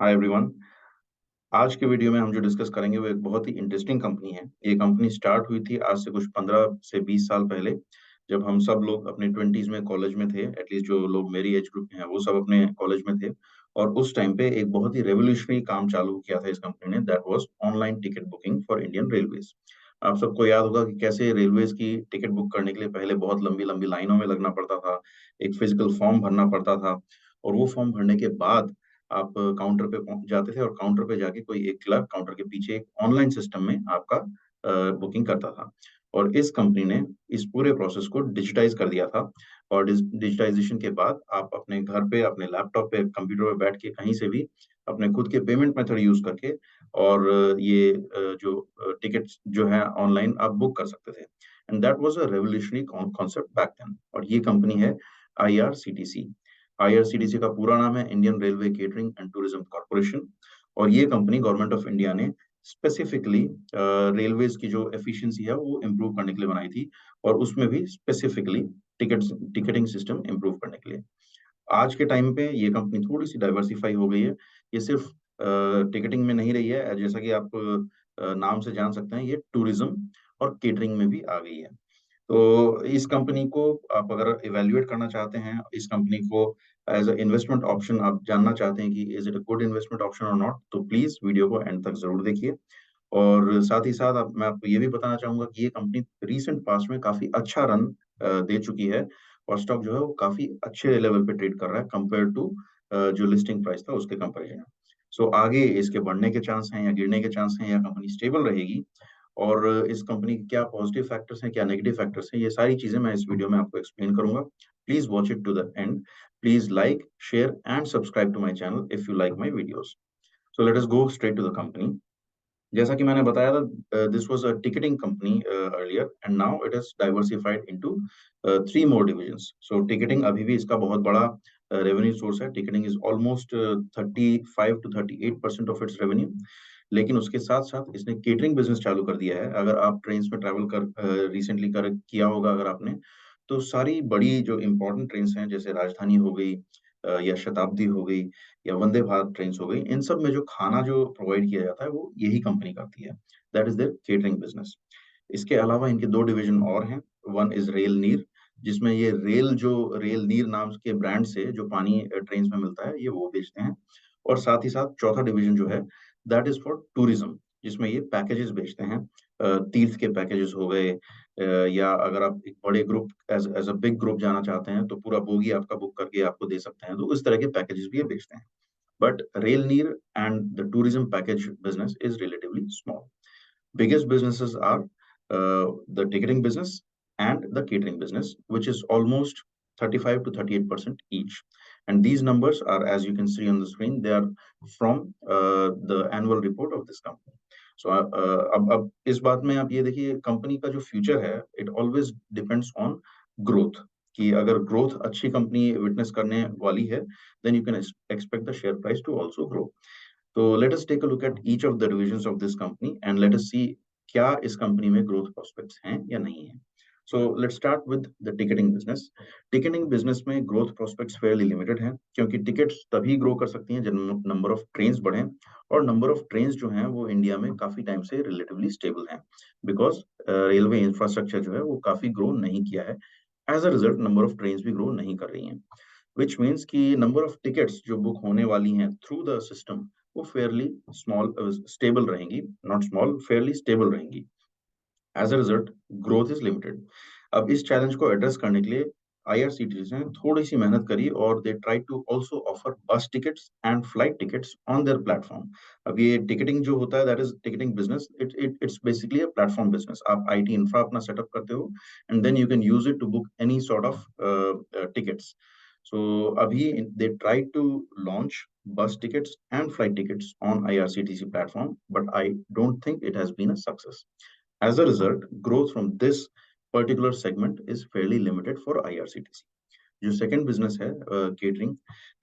Hi everyone. आज के video में हम जो डिस्कस करेंगे वो एक बहुत ही इंटरेस्टिंग कंपनी है। ये कंपनी स्टार्ट हुई थी आज से कुछ 15 से 20 साल पहले, जब हम सब लोग अपने 20s में कॉलेज में थे। एटलीस्ट जो लोग मेरी एज ग्रुप में हैं वो सब अपने कॉलेज में थे। और उस टाइम पे एक बहुत ही रेवोल्यूशनरी काम चालू किया था इस कंपनी ने, that was online ticket booking for Indian railways. आप सबको याद होगा कि कैसे रेलवेज की टिकट बुक करने के लिए पहले बहुत लंबी लंबी लाइनों में लगना पड़ता था, एक फिजिकल फॉर्म भरना पड़ता था, और वो फॉर्म भरने के बाद आप काउंटर पे पहुंच जाते थे और काउंटर पे जाके कोई एक क्लर्क काउंटर के पीछे एक ऑनलाइन सिस्टम में आपका बुकिंग करता था। और इस कंपनी ने इस पूरे प्रोसेस को डिजिटाइज कर दिया था। और डिजिटाइजेशन के बाद आप अपने घर पे, अपने लैपटॉप पे, कंप्यूटर पे बैठ के कहीं से भी अपने खुद के पेमेंट मेथड यूज करके और ये जो टिकट्स जो है ऑनलाइन आप बुक कर सकते थे। And that was a revolutionary concept back then. और ये कंपनी है आईआरसीटीसी। आईआरसीटीसी का पूरा नाम है Indian railway catering and tourism corporation. और ये कंपनी गवर्नमेंट ऑफ इंडिया ने स्पेसिफिकली रेलवेज की जो एफिशिएंसी है वो इम्प्रूव करने के लिए बनाई थी, और उसमें भी specifically ticket ticketing system improve करने के लिए। आज के टाइम पे ये कंपनी थोड़ी सी डाइवर्सिफाई हो गई है। ये सिर्फ टिकटिंग में नहीं रही है, जैसा कि आप नाम से जान सकते हैं, ये टूरिज्म और केटरिंग में भी आ गई है। तो इस कंपनी को आप अगर इवेल्युएट करना चाहते हैं, इस कंपनी को एज अ इन्वेस्टमेंट ऑप्शन आप जानना चाहते हैं कि is it a good investment option और नॉट, तो प्लीज वीडियो को एंड तक जरूर देखिए। और साथ ही साथ मैं आपको ये भी बताना चाहूंगा कि ये कंपनी रीसेंट पास्ट में काफी अच्छा रन दे चुकी है, और स्टॉक जो है वो काफी अच्छे लेवल पे ट्रेड कर रहा है कंपेयर टू जो लिस्टिंग प्राइस था उसके कंपेरिजन में। सो आगे इसके बढ़ने के चांस हैं या गिरने के चांस हैं, या कंपनी स्टेबल रहेगी, और इस कंपनी के क्या पॉजिटिव फैक्टर्स हैं क्या नेगेटिव फैक्टर्स हैं, ये सारी चीजें मैं इस वीडियो में आपको एक्सप्लेन करूंगा। Please watch it to the end. Please like, share and subscribe to my channel if you like my videos. So let us go straight to the company. जैसा कि मैंने बताया था, this was a ticketing company earlier, and now it is diversified into three more divisions. So ticketing अभी भी इसका बहुत बड़ा रेवेन्यू सोर्स है। Ticketing is almost 35 to 38% of its revenue. लेकिन उसके साथ साथ इसने केटरिंग बिजनेस चालू कर दिया है। अगर आप ट्रेन में ट्रैवल कर रिसेंटली कर किया होगा अगर आपने, तो सारी बड़ी जो इंपॉर्टेंट ट्रेन हैं जैसे राजधानी हो गई, या शताब्दी हो गई, या वंदे भारत ट्रेन हो गई, इन सब में जो खाना जो प्रोवाइड किया जाता है वो यही कंपनी करती है। That is their catering business. इसके अलावा इनके दो डिवीजन और हैं। वन इज रेल नीर, जिसमें ये रेल नीर नाम के ब्रांड से जो पानी ट्रेन में मिलता है ये वो बेचते हैं। और साथ ही साथ चौथा डिवीजन जो है, दैट इज फॉर टूरिज्म, जिसमें ये पैकेजेस बेचते हैं। तीर्थ के पैकेजेस हो गए, या अगर आप एक बड़े group as as a big group जाना चाहते हैं तो पूरा बोगी आपका बुक करके आपको दे सकते हैं, तो इस तरह के पैकेजेस भी ये बेचते हैं। But Rail Neer and the tourism package business is relatively small. Biggest businesses are the ticketing business and the catering business, which is almost 35 to 38% each. And these numbers are, as you can see on the screen, they are from the annual report of this company. So अब इस बात में आप ये देखिए, company का जो future है it always depends on growth. कि अगर ग्रोथ अच्छी कंपनी विटनेस करने वाली है, then you can expect the share price to also grow. So let us take a look at each of the divisions of this company and let us see क्या इस company में growth prospects हैं या नहीं है। So let's start with the ticketing business. Ticketing business में growth prospects Fairlie limited हैं, क्योंकि टिकट्स तभी ग्रो कर सकती हैं जब नंबर ऑफ ट्रेन्स बढ़े, और नंबर ऑफ ट्रेन्स जो हैं वो इंडिया में काफी टाइम से रिलेटिवली स्टेबल हैं, बिकॉज रेलवे इंफ्रास्ट्रक्चर जो है वो काफी ग्रो नहीं किया है। As a result number of trains भी ग्रो नहीं कर रही हैं, विच मीन्स कि नंबर ऑफ टिकट्स जो बुक होने वाली हैं थ्रू द सिस्टम वो फेयरली स्मॉल स्टेबल रहेंगी, नॉट स्मॉल, फेयरली स्टेबल रहेंगी। As a result growth is limited. अब इस चैलेंज को एड्रेस करने के लिए आईआरसीटीसी ने थोड़ी सी मेहनत करी, और they try to also offer bus tickets and flight tickets on their platform. अब ये टिकटिंग जो होता है, that is ticketing business, it's basically a platform business. आप आईटी इंफ्रा अपना सेटअप करते हो, and then you can use it to book any sort of tickets. So अभी they try to launch bus tickets and flight tickets on IRCTC platform, but I don't think it has been a success. As a result, growth from this particular segment is fairly limited for IRCTC. जो second business है catering,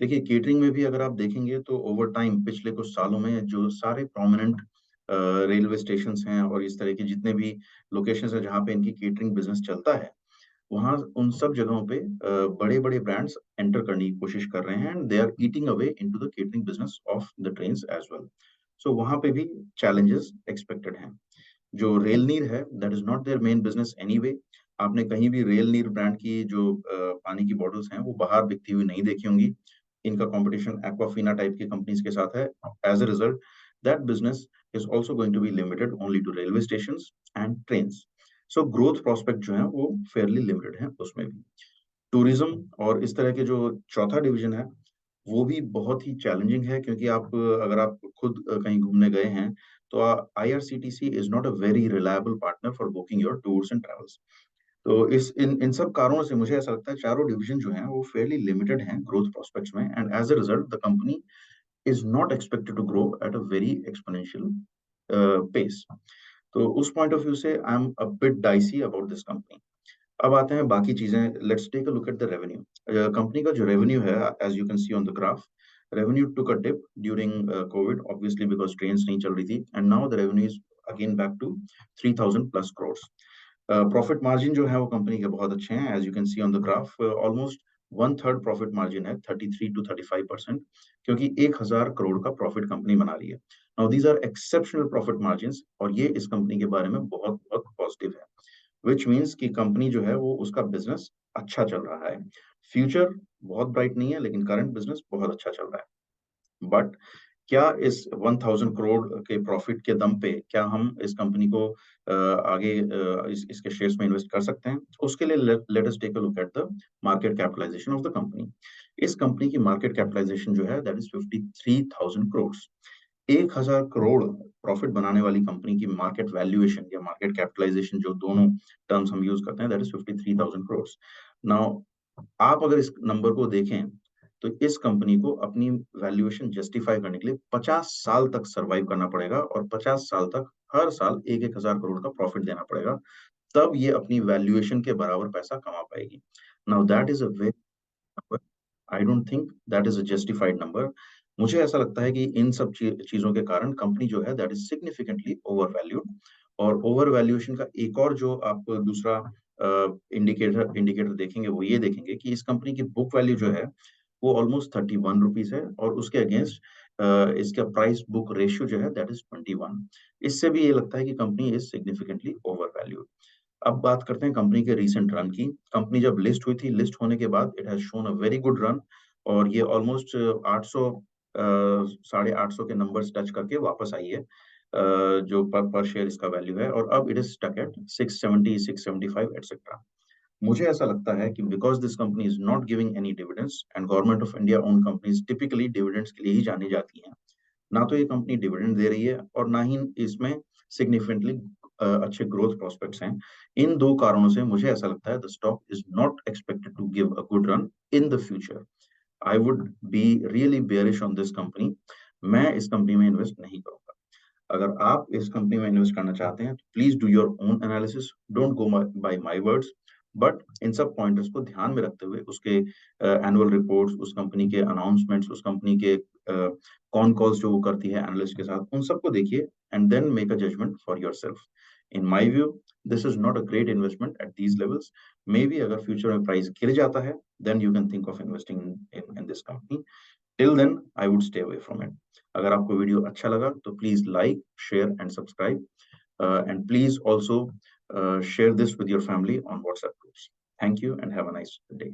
देखिए catering में भी अगर आप देखेंगे तो over time पिछले कुछ सालों में जो सारे प्रोमिनेंट रेलवे स्टेशन हैं और इस तरह के जितने भी लोकेशंस हैं जहाँ पे इनकी केटरिंग बिजनेस चलता है, वहाँ उन सब जगहों पे बड़े-बड़े ब्रांड्स एंटर करने की कोशिश कर रहे हैं and they are eating away into the catering business of the trains as well. So वहाँ पे भी चैलेंजेस एक्सपेक्टेड हैं। जो रेल नीर है, that is not their main business anyway. आपने कहीं भी रेल नीर ब्रांड की जो पानी की बॉटल्स हैं, वो बाहर बिकती हुई नहीं देखी होंगी। इनका कॉम्पिटिशन एक्वाफिना टाइप की कंपनीज़ के साथ है। As a result, that business is also going to be limited only to railway stations and trains. So growth prospect जो हैं, वो फेयरली लिमिटेड हैं उसमें भी। टूरिज़्म और इस तरह के जो चौथा डिवीज़न है, वो भी बहुत ही चैलेंजिंग है क्योंकि अगर आप खुद कहीं घूमने गए हैं, तो IRCTC is not a very reliable partner for booking your tours and travels. तो इस इन इन सब कारणों से मुझे ऐसा लगता है चारों डिवीज़न जो हैं, वो फेयरली लिमिटेड हैं ग्रोथ प्रोस्पेक्ट्स में and as a result the company is not expected to grow at a very exponential pace. तो उस पॉइंट ऑफ व्यू से I am a bit dicey about this company. अब आते हैं बाकी चीज़ें, let's take a look at the revenue. Company का जो रेवेन्यू है, as you can see on the graph, revenue took a dip during Covid obviously because trains नहीं चल रही थी and now the revenue is again back to 3000 plus crore. Profit margin जो है वो कंपनी के बहुत अच्छे हैं, as you can see on the graph, almost one third profit margin है, 33 टू 35% क्योंकि 1000 करोड़ का प्रॉफिट कंपनी बना रही है। Now these are exceptional profit margins और ये इस कंपनी के बारे में बहुत-बहुत पॉजिटिव है। व्हिच मीन्स कि कंपनी जो है वो उसका बिज़नेस अच्छा चल रहा है। फ्यूचर बहुत ब्राइट नहीं है लेकिन करंट बिज़नेस बहुत अच्छा चल रहा है। बट क्या इस 1000 करोड़ के प्रॉफिट के दम पे क्या हम इस कंपनी को आगे इसके शेयर्स में इन्वेस्ट कर सकते हैं? उसके लिए let us take a look at the market capitalisation of the company. इस कंपनी की मार्केट कैपिटलाइजेशन जो है that is 53,000 crore. 1000 crore profit बनाने वाली कंपनी की मार्केट वैल्यूएशन या मार्केट कैपिटलाइजेशन जो दोनों टर्म्स हम यूज़ करते हैं दैट इज़ 53,000 करोड़। नाउ आप अगर इस नंबर को देखें, तो इस कंपनी को अपनी वैल्यूएशन जस्टिफाई करने के लिए 50 साल तक सर्वाइव करना पड़ेगा और 50 साल तक हर साल 1-1 हज़ार करोड़ का प्रॉफिट देना पड़ेगा। तब ये अपनी वैल्यूएशन के बराबर पैसा कमा पाएगी। Now that is a very number. I don't think that is a justified number. मुझे ऐसा लगता है कि इन सब चीज़ों के कारण कंपनी जो है that is significantly over valued और ओवर वैल्यूएशन का एक और जो आप दूसरा इंडिकेटर इंडिकेटर देखेंगे वो ये देखेंगे कि इस कंपनी की बुक वैल्यू जो है वो ऑलमोस्ट 31 रुपीज़ है और उसके अगेंस्ट इसका प्राइस बुक रेशियो जो है दैट इज़ 21। इससे भी ये लगता है कि company is significantly over valued. अब बात करते हैं कंपनी के रीसेंट रन की। कंपनी जब लिस्ट हुई थी, लिस्ट होने के बाद it has shown a very good run और ये ऑलमोस्ट 800 साढ़े 800 के नंबर्स टच करके वापस आई है। जो पर पर शेयर इसका वैल्यू है और अब it is stuck at 670, 675 etcetera. मुझे ऐसा लगता है कि because this company is not giving any dividends and government of India owned companies typically dividends के लिए ही जानी जाती हैं। ना तो ये कंपनी डिविडेंड दे रही है और ना ही इसमें सिग्निफिकेंटली अच्छे ग्रोथ प्रोस्पेक्ट्स हैं। इन 2 कारणों से मुझे ऐसा लगता है the stock is not expected to give a good run in the future. I would be really bearish on this company. मैं इस कंपनी में इन्वेस्ट नहीं करूँगा। अगर आप इस कंपनी में इन्वेस्ट करना चाहते हैं, तो please do your own analysis, don't go by my words. But इन सब पॉइंटर्स को ध्यान में रखते हुए उसके एनुअल रिपोर्ट्स, उस कंपनी के अनाउंसमेंट्स, उस कंपनी के कॉन कॉल्स जो वो करती है एनालिस्ट के साथ, उन सबको देखिए and then make a judgement for yourself. In my view, this is not a great investment at these levels. Maybe अगर फ्यूचर में प्राइस गिर जाता है, then you can think of investing in this company. Till then I would stay away from it. अगर आपको video अच्छा लगा तो please like, share and subscribe and please also share this with your family on WhatsApp groups. Thank you and have a nice day.